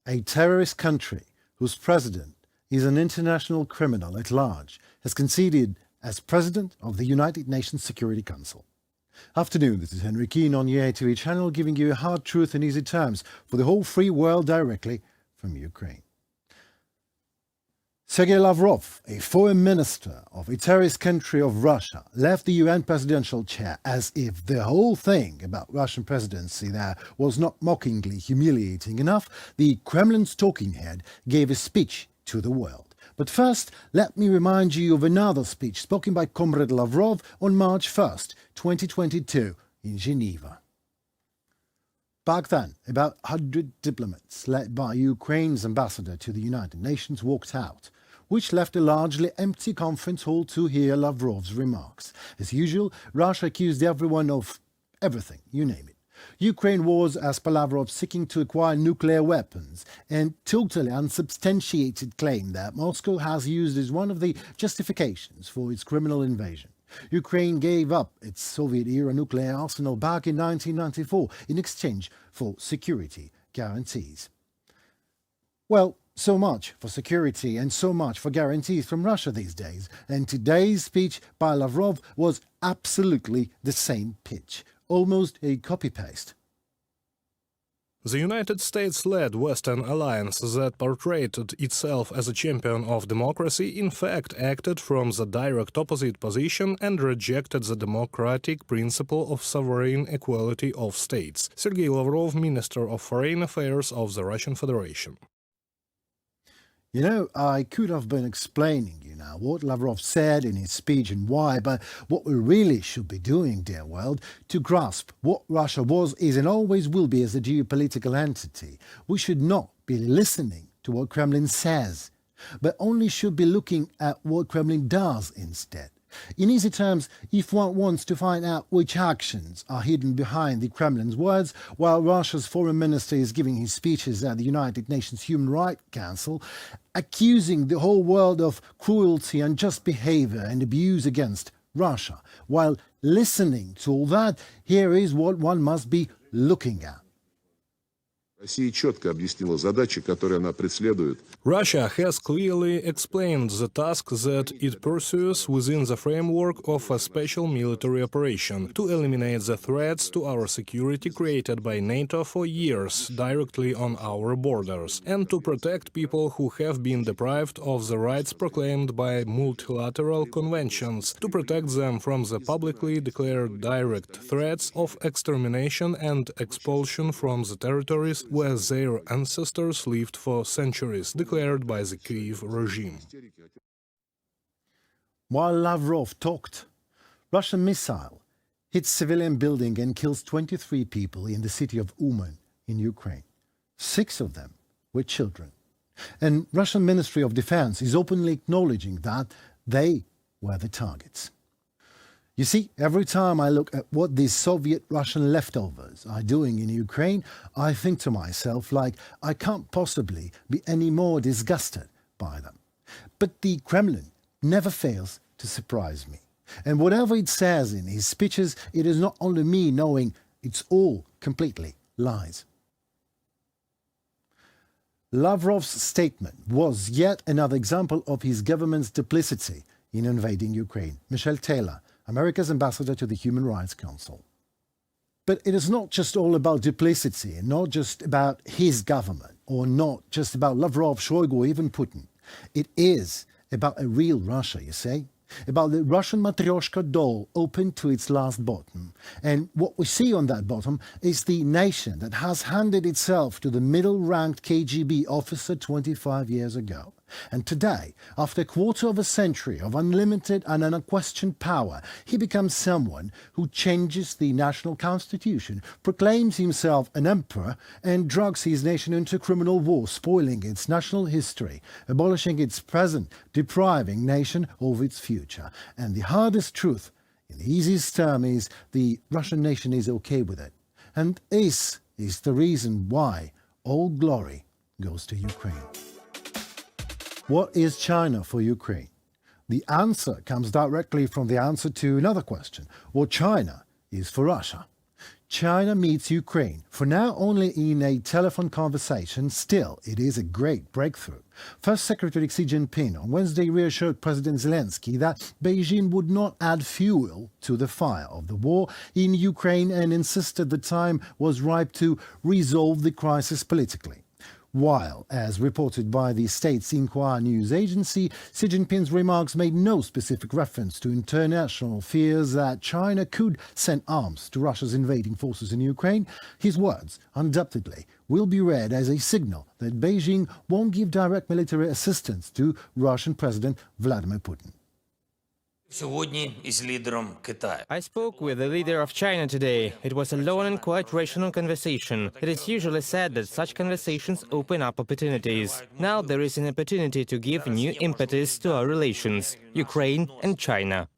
A terrorist country whose president is an international criminal at large has conceded as president of the United Nations Security Council. Afternoon, this is Henry Keane on your ATV channel, giving you a hard truth in easy terms for the whole free world directly from Ukraine. Sergei Lavrov, a foreign minister of a terrorist country of Russia, left the UN presidential chair as if the whole thing about Russian presidency there was not mockingly humiliating enough. The Kremlin's talking head gave a speech to the world. But first, let me remind you of another speech spoken by Comrade Lavrov on March 1st, 2022, in Geneva. Back then, about 100 diplomats, led by Ukraine's ambassador to the United Nations, walked out, which left a largely empty conference hall to hear Lavrov's remarks. As usual, Russia accused everyone of everything, you name it. Ukraine was, as per Lavrov, seeking to acquire nuclear weapons, and totally unsubstantiated claim that Moscow has used as one of the justifications for its criminal invasion. Ukraine gave up its Soviet-era nuclear arsenal back in 1994 in exchange for security guarantees. Well, so much for security and so much for guarantees from Russia these days, and today's speech by Lavrov was absolutely the same pitch, almost a copy-paste. The United States-led Western alliance that portrayed itself as a champion of democracy in fact acted from the direct opposite position and rejected the democratic principle of sovereign equality of states. Sergei Lavrov, Minister of Foreign Affairs of the Russian Federation. You know, I could have been explaining what Lavrov said in his speech and why, but what we really should be doing, dear world, to grasp what Russia was, is and always will be as a geopolitical entity, we should not be listening to what Kremlin says, but only should be looking at what Kremlin does instead. In easy terms, if one wants to find out which actions are hidden behind the Kremlin's words, while Russia's foreign minister is giving his speeches at the United Nations Human Rights Council, accusing the whole world of cruelty, unjust behavior and abuse against Russia, while listening to all that, here is what one must be looking at. Russia has clearly explained the task that it pursues within the framework of a special military operation to eliminate the threats to our security created by NATO for years directly on our borders, and to protect people who have been deprived of the rights proclaimed by multilateral conventions, to protect them from the publicly declared direct threats of extermination and expulsion from the territories where their ancestors lived for centuries, declared by the Kyiv regime. While Lavrov talked, Russian missile hits civilian building and kills 23 people in the city of Uman in Ukraine. 6 of them were children. And Russian Ministry of Defense is openly acknowledging that they were the targets. You see, every time I look at what these Soviet-Russian leftovers are doing in Ukraine, I think to myself, like, I can't possibly be any more disgusted by them. But the Kremlin never fails to surprise me. And whatever it says in his speeches, it is not only me knowing it's all completely lies. Lavrov's statement was yet another example of his government's duplicity in invading Ukraine. Michelle Taylor, America's ambassador to the Human Rights Council. But it is not just all about duplicity, and not just about his government, or not just about Lavrov, Shoigu, or even Putin. It is about a real Russia, you see? About the Russian Matryoshka doll opened to its last bottom. And what we see on that bottom is the nation that has handed itself to the middle-ranked KGB officer 25 years ago. And today, after a quarter of a century of unlimited and unquestioned power, he becomes someone who changes the national constitution, proclaims himself an emperor, and drags his nation into criminal war, spoiling its national history, abolishing its present, depriving nation of its future. And the hardest truth, in the easiest term, is the Russian nation is okay with it. And this is the reason why all glory goes to Ukraine. What is China for Ukraine? The answer comes directly from the answer to another question, what China is for Russia. China meets Ukraine, for now only in a telephone conversation. Still, it is a great breakthrough. First Secretary Xi Jinping on Wednesday reassured President Zelensky that Beijing would not add fuel to the fire of the war in Ukraine and insisted the time was ripe to resolve the crisis politically. While, as reported by the state's Xinhua news agency, Xi Jinping's remarks made no specific reference to international fears that China could send arms to Russia's invading forces in Ukraine, his words, undoubtedly, will be read as a signal that Beijing won't give direct military assistance to Russian President Vladimir Putin. I spoke with the leader of China today. It was a long and quite rational conversation. It is usually said that such conversations open up opportunities. Now there is an opportunity to give new impetus to our relations, Ukraine and China.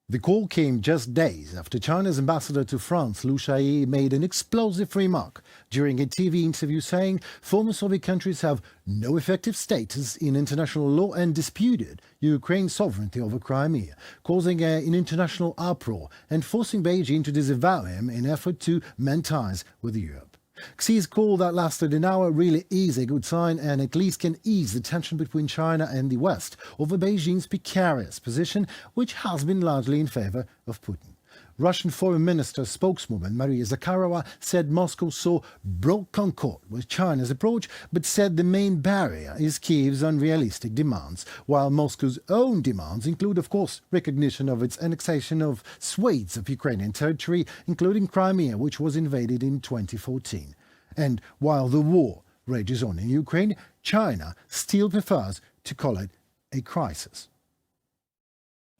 The call came just days after China's ambassador to France, Liu Shaye, made an explosive remark during a TV interview saying former Soviet countries have no effective status in international law and disputed Ukraine's sovereignty over Crimea, causing an international uproar and forcing Beijing to disavow him in an effort to mend ties with Europe. Xi's call that lasted an hour really is a good sign and at least can ease the tension between China and the West over Beijing's precarious position, which has been largely in favor of Putin. Russian Foreign Minister spokeswoman Maria Zakharova said Moscow saw broad concord with China's approach, but said the main barrier is Kyiv's unrealistic demands, while Moscow's own demands include, of course, recognition of its annexation of swathes of Ukrainian territory, including Crimea, which was invaded in 2014. And while the war rages on in Ukraine, China still prefers to call it a crisis.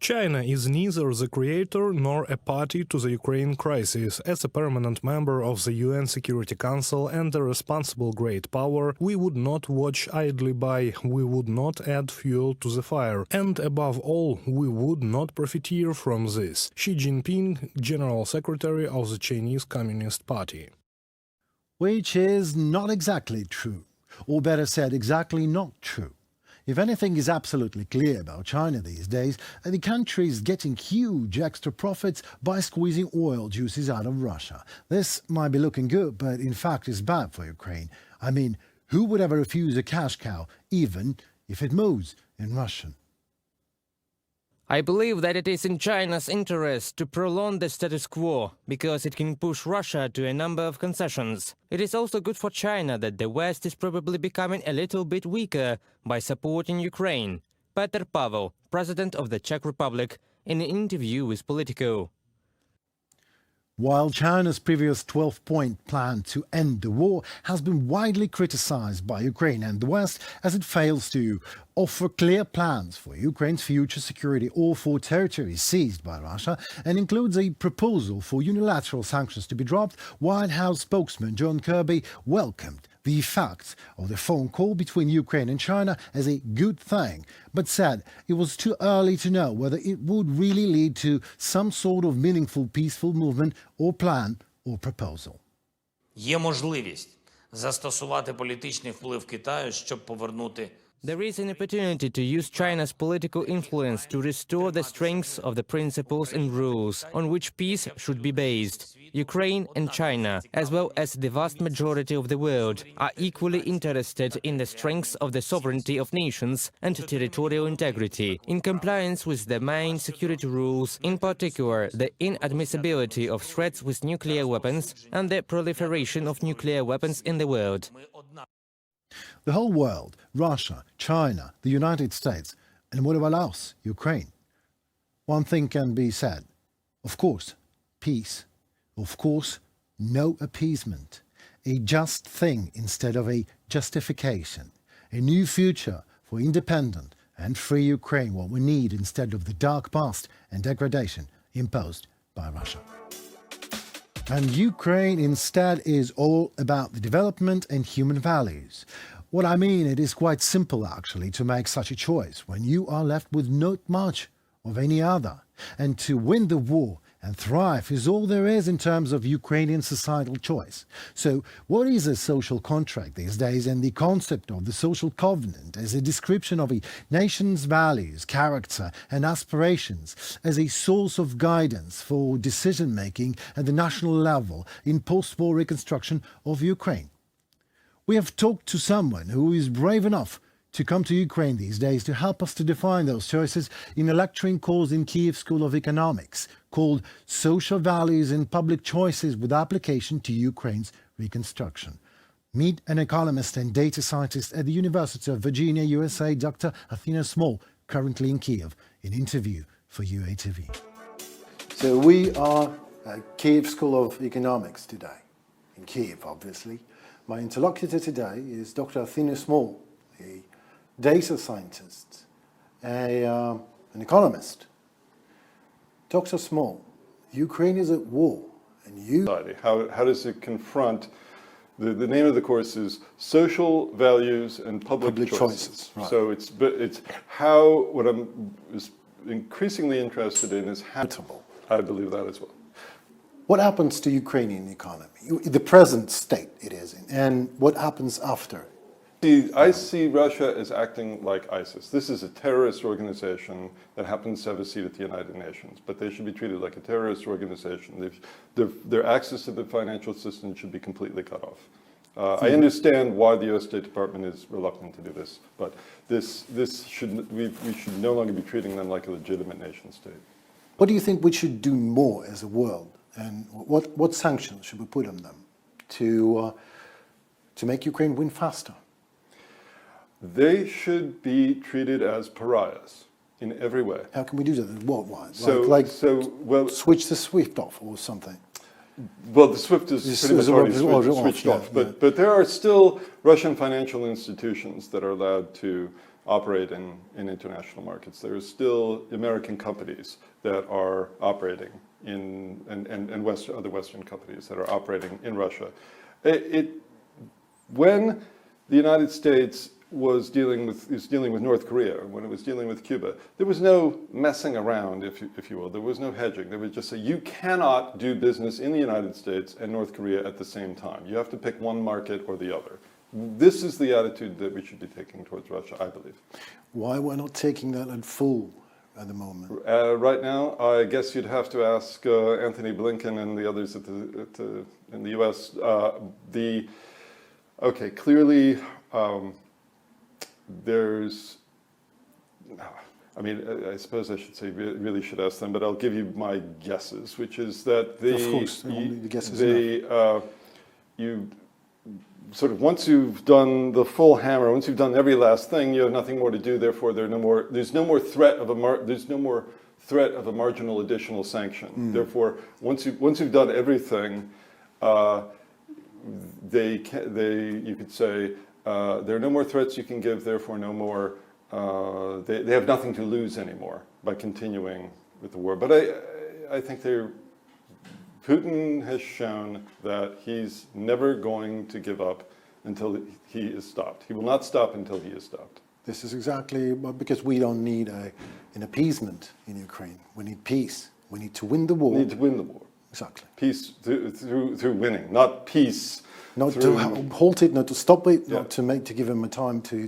China is neither the creator nor a party to the Ukraine crisis. As a permanent member of the UN Security Council and a responsible great power, we would not watch idly by, we would not add fuel to the fire, and above all, we would not profiteer from this. Xi Jinping, General Secretary of the Chinese Communist Party. Which is not exactly true, or better said, exactly not true. If anything is absolutely clear about China these days, the country is getting huge extra profits by squeezing oil juices out of Russia. This might be looking good, but in fact is bad for Ukraine. I mean, who would ever refuse a cash cow, even if it moves in Russian? I believe that it is in China's interest to prolong the status quo, because it can push Russia to a number of concessions. It is also good for China that the West is probably becoming a little bit weaker by supporting Ukraine. Petr Pavel, president of the Czech Republic, in an interview with Politico. While China's previous 12-point plan to end the war has been widely criticized by Ukraine and the West as it fails to offer clear plans for Ukraine's future security or for territories seized by Russia and includes a proposal for unilateral sanctions to be dropped, White House spokesman John Kirby welcomed the fact of the phone call between Ukraine and China as a good thing, but said it was too early to know whether it would really lead to some sort of meaningful peaceful movement or plan or proposal. Є можливість застосувати політичний вплив Китаю, щоб повернути There is an opportunity to use China's political influence to restore the strength of the principles and rules on which peace should be based. Ukraine and China, as well as the vast majority of the world, are equally interested in the strength of the sovereignty of nations and territorial integrity, in compliance with the main security rules, in particular the inadmissibility of threats with nuclear weapons and the proliferation of nuclear weapons in the world. The whole world, Russia, China, the United States, and what about us, Ukraine? One thing can be said. Of course, peace. Of course, no appeasement. A just thing instead of a justification. A new future for independent and free Ukraine, what we need instead of the dark past and degradation imposed by Russia. And Ukraine instead is all about the development and human values. What I mean, it is quite simple actually to make such a choice when you are left with not much of any other. And to win the war and thrive is all there is in terms of Ukrainian societal choice. So what is a social contract these days, and the concept of the social covenant as a description of a nation's values, character and aspirations as a source of guidance for decision-making at the national level in post-war reconstruction of Ukraine? We have talked to someone who is brave enough to come to Ukraine these days to help us to define those choices in a lecturing course in Kyiv School of Economics called Social Values and Public Choices with Application to Ukraine's Reconstruction. Meet an economist and data scientist at the University of Virginia, USA, Dr. Athena Small, currently in Kyiv, in interview for UATV. So we are at Kyiv School of Economics today, in Kyiv, obviously. My interlocutor today is Dr. Athena Small, a data scientist, an economist. Dr. Small, Ukraine is at war, and you... How does it confront, the name of the course is Social Values and Public Choices. Right. So it's how, what I'm increasingly interested in is how, I believe that as well. What happens to Ukrainian economy, the present state it is in, and what happens after? I see Russia as acting like ISIS. This is a terrorist organization that happens to have a seat at the United Nations, but they should be treated like a terrorist organization. Their access to the financial system should be completely cut off. I understand why the U.S. State Department is reluctant to do this, but we should no longer be treating them like a legitimate nation state. What do you think we should do more as a world, and what sanctions should we put on them to make Ukraine win faster? They should be treated as pariahs in every way. How can we do that worldwide? Well, switch the SWIFT off or something? Well, the SWIFT is pretty much already switched off. But there are still Russian financial institutions that are allowed to operate in international markets. There are still American companies that are operating in, and other Western companies that are operating in Russia. When the United States was dealing with North Korea, when it was dealing with Cuba, there was no messing around, if you will. There was no hedging. They would just say, you cannot do business in the United States and North Korea at the same time. You have to pick one market or the other. This is the attitude that we should be taking towards Russia, I believe. Why we're not taking that at full at the moment? Right now, I guess you'd have to ask Anthony Blinken and the others in the U.S. Okay, clearly, I suppose I should say really should ask them, but I'll give you my guesses, which is that once you've done the full hammer, once you've done every last thing, you have nothing more to do. Therefore, there's no more threat of a marginal additional sanction. Therefore, once you've done everything, you could say there are no more threats you can give. Therefore, no more. They have nothing to lose anymore by continuing with the war. But I think Putin has shown that he's never going to give up until he is stopped. He will not stop until he is stopped. This is exactly because we don't need an appeasement in Ukraine. We need peace. We need to win the war. We need to win the war. Exactly. Peace through winning, not peace. Not to halt it, not to stop it, not to give him a time to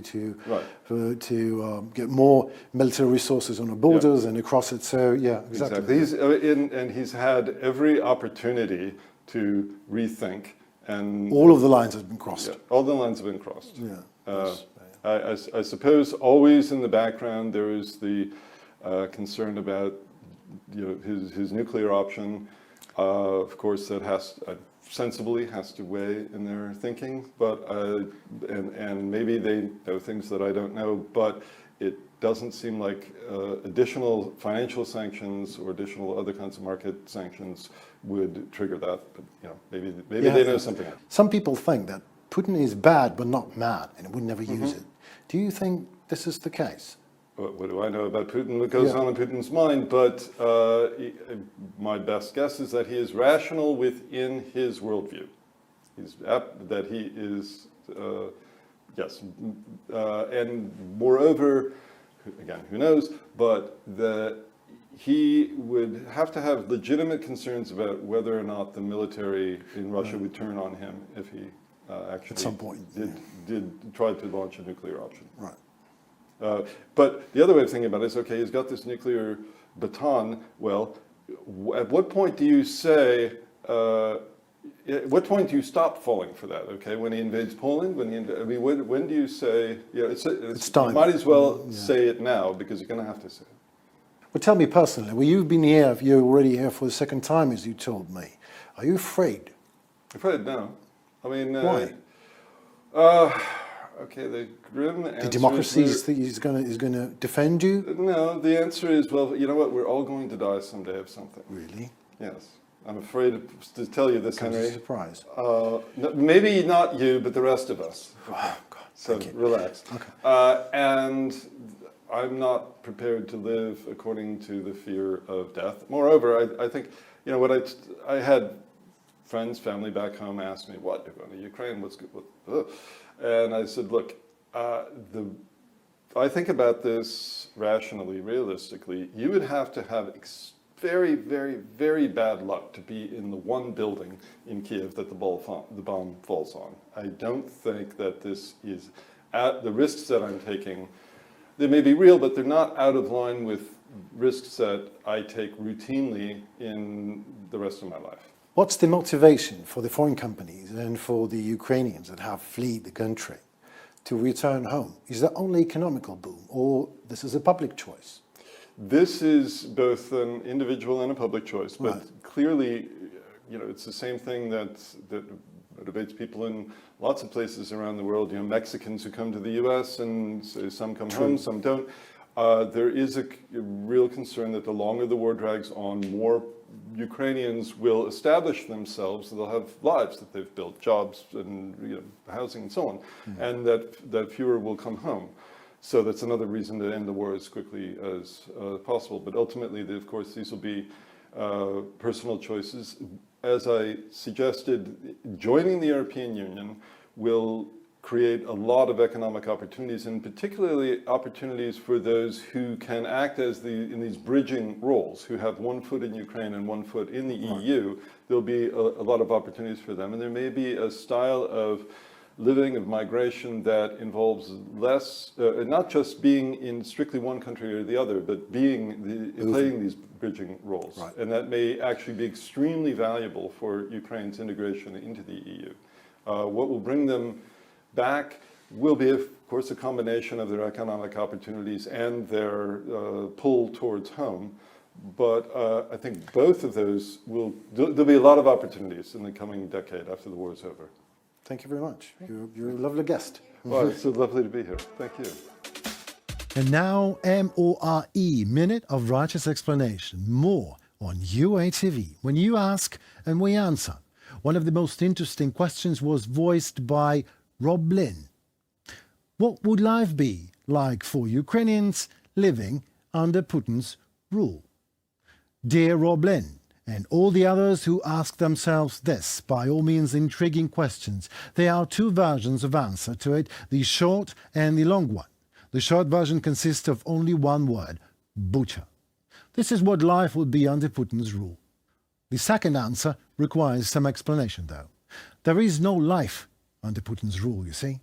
get more military resources on the borders and across it. So exactly. He's had every opportunity to rethink, and all of the lines have been crossed. Yeah, all the lines have been crossed. Yeah. I suppose always in the background there is the concern about his nuclear option. Of course, that sensibly has to weigh in their thinking, but and maybe they know things that I don't know, but it doesn't seem like additional financial sanctions or additional other kinds of market sanctions would trigger that. But maybe they know something else. Some people think that Putin is bad but not mad, and would never use it. Do you think this is the case? What do I know about Putin? What goes on in Putin's mind? But my best guess is that he is rational within his worldview. That he is, yes. And moreover, again, who knows? But he would have to have legitimate concerns about whether or not the military in Russia would turn on him if he actually At some point, did try to launch a nuclear option. Right. But the other way of thinking about it is, okay, he's got this nuclear baton. Well, at what point do you say? At what point do you stop falling for that? Okay, when he invades Poland, when do you say? It's time. You might as well say it now because you're going to have to say it. Well, tell me personally, well, you've been here, you're already here for the second time, as you told me. Are you afraid? Afraid no. I mean, why? Okay, the grim answer. The democracy is going to defend you? No, the answer is, well, you know what? We're all going to die someday of something. Really? Yes. I'm afraid to tell you this, Comes as Henry. a surprise. No, maybe not you, but the rest of us. Oh, God. So relax. Okay. And I'm not prepared to live according to the fear of death. Moreover, I think, you know, what I had friends, family back home ask me, what, you're going to Ukraine, what's good? And I said, look, I think about this rationally, realistically. You would have to have very, very, very bad luck to be in the one building in Kiev that the bomb falls on. I don't think that this is, at the risks that I'm taking, they may be real, but they're not out of line with risks that I take routinely in the rest of my life. What's the motivation for the foreign companies and for the Ukrainians that have fled the country to return home? Is that only economical boom, or this is a public choice? This is both an individual and a public choice, but clearly, you know, it's the same thing that motivates people in lots of places around the world. You know, Mexicans who come to the U.S. and some come home, some don't. There is a real concern that the longer the war drags on, more Ukrainians will establish themselves. They'll have lives that they've built, jobs and housing and so on, and that fewer will come home. So that's another reason to end the war as quickly as possible. But ultimately, of course, these will be personal choices. As I suggested, joining the European Union will create a lot of economic opportunities, and particularly opportunities for those who can act as in these bridging roles, who have one foot in Ukraine and one foot in the EU. There'll be a lot of opportunities for them, and there may be a style of living, of migration that involves less, not just being in strictly one country or the other, but playing these bridging roles. Right. And that may actually be extremely valuable for Ukraine's integration into the EU. What will bring them back will be, of course, a combination of their economic opportunities and their pull towards home. But I think both of those there'll be a lot of opportunities in the coming decade after the war is over. Thank you very much. You're a lovely guest. Well, it's so lovely to be here. Thank you. And now, MORE, Minute of Righteous Explanation. More on UATV. When you ask and we answer. One of the most interesting questions was voiced by Rob Lynn. What would life be like for Ukrainians living under Putin's rule? Dear Rob Lynn, and all the others who ask themselves this, by all means intriguing questions, there are two versions of answer to it, the short and the long one. The short version consists of only one word, butcher. This is what life would be under Putin's rule. The second answer requires some explanation, though. There is no life under Putin's rule, you see.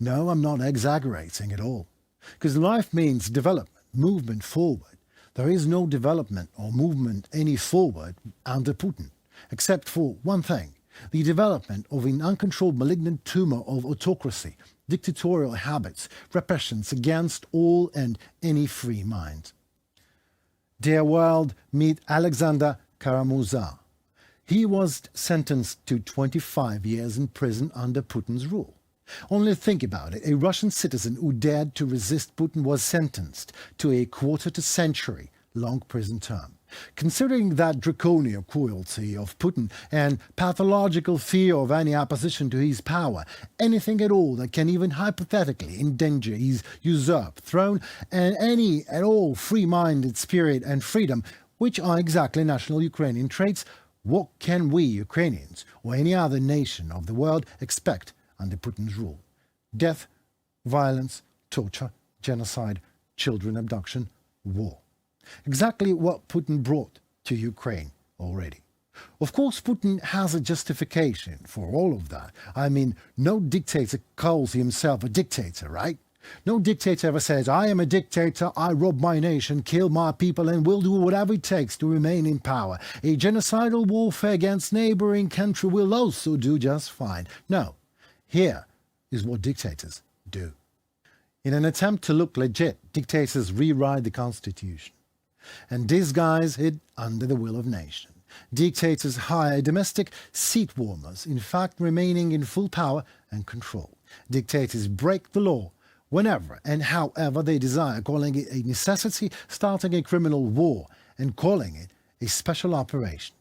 No, I'm not exaggerating at all. Because life means development, movement forward. There is no development or movement any forward under Putin, except for one thing, the development of an uncontrolled malignant tumor of autocracy, dictatorial habits, repressions against all and any free mind. Dear world, meet Alexander Karamurza. He was sentenced to 25 years in prison under Putin's rule. Only think about it, a Russian citizen who dared to resist Putin was sentenced to a quarter-century long prison term. Considering that draconian cruelty of Putin and pathological fear of any opposition to his power, anything at all that can even hypothetically endanger his usurped throne and any at all free-minded spirit and freedom, which are exactly national Ukrainian traits, what can we Ukrainians or any other nation of the world expect under Putin's rule? Death, violence, torture, genocide, children abduction, war. Exactly what Putin brought to Ukraine already. Of course, Putin has a justification for all of that. I mean, no dictator calls himself a dictator, right? No dictator ever says, I am a dictator, I rob my nation, kill my people, and will do whatever it takes to remain in power. A genocidal warfare against neighboring country will also do just fine. No, here is what dictators do. In an attempt to look legit, dictators rewrite the constitution and disguise it under the will of nation. Dictators hire domestic seat warmers, in fact remaining in full power and control. Dictators break the law whenever and however they desire, calling it a necessity, starting a criminal war, and calling it a special operation.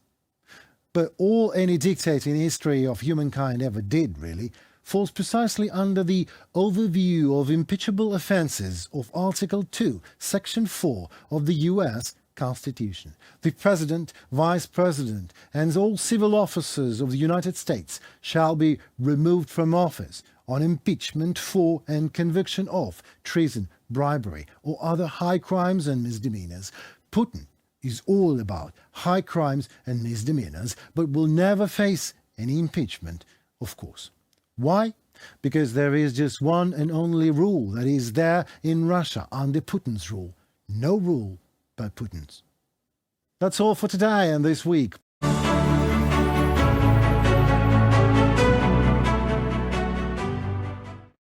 But all any dictator in the history of humankind ever did, really, falls precisely under the overview of impeachable offenses of Article 2, Section 4 of the U.S. Constitution. The President, Vice President, and all civil officers of the United States shall be removed from office on impeachment for and conviction of treason, bribery, or other high crimes and misdemeanors. Putin is all about high crimes and misdemeanors, but will never face any impeachment, of course. Why? Because there is just one and only rule that is there in Russia under Putin's rule. No rule but Putin's. That's all for today and this week.